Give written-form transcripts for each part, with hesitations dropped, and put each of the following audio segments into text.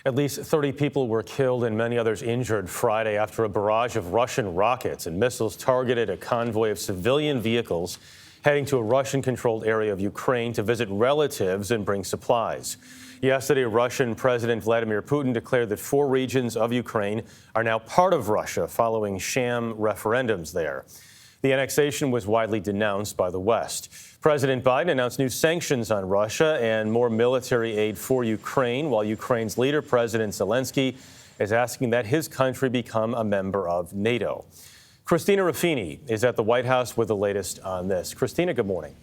At least 30 people were killed and many others injured Friday after a barrage of Russian rockets and missiles targeted a convoy of civilian vehicles heading to a Russian-controlled area of Ukraine to visit relatives and bring supplies. Yesterday, Russian President Vladimir Putin declared that 4 regions of Ukraine are now part of Russia following sham referendums there. The annexation was widely denounced by the West. President Biden announced new sanctions on Russia and more military aid for Ukraine, while Ukraine's leader, President Zelenskyy, is asking that his country become a member of NATO. Christina Ruffini is at the White House with the latest on this. Christina, good morning.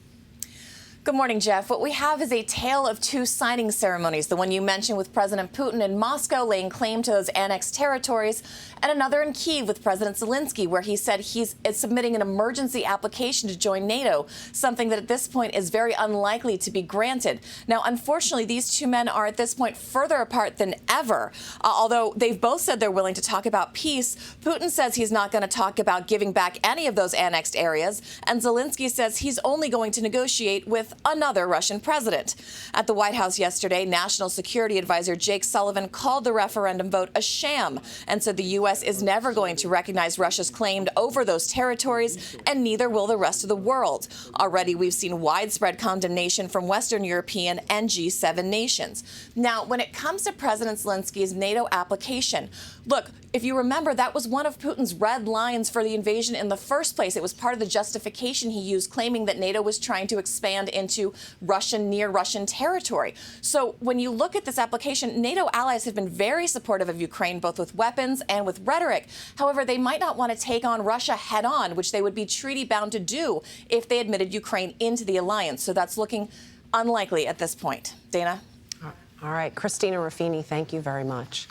Good morning, Jeff. What we have is a tale of 2 signing ceremonies, the one you mentioned with President Putin in Moscow laying claim to those annexed territories, and another in Kyiv with President Zelenskyy, where he said he's submitting an emergency application to join NATO, something that at this point is very unlikely to be granted. Now, unfortunately, these 2 men are at this point further apart than ever. Although they've both said they're willing to talk about peace, Putin says he's not going to talk about giving back any of those annexed areas, and Zelenskyy says he's only going to negotiate with another Russian president. At the White House yesterday, National Security Advisor Jake Sullivan called the referendum vote a sham and said the U.S. is never going to recognize Russia's claim over those territories, and neither will the rest of the world. Already, we've seen widespread condemnation from Western European and G7 nations. Now, when it comes to President Zelenskyy's NATO application, look, if you remember, that was one of Putin's red lines for the invasion in the first place. It was part of the justification he used, claiming that NATO was trying to expand into near Russian territory. So when you look at this application, NATO allies have been very supportive of Ukraine, both with weapons and with rhetoric. However, they might not want to take on Russia head on, which they would be treaty bound to do if they admitted Ukraine into the alliance. So that's looking unlikely at this point. Dana? All right. Christina Ruffini, thank you very much.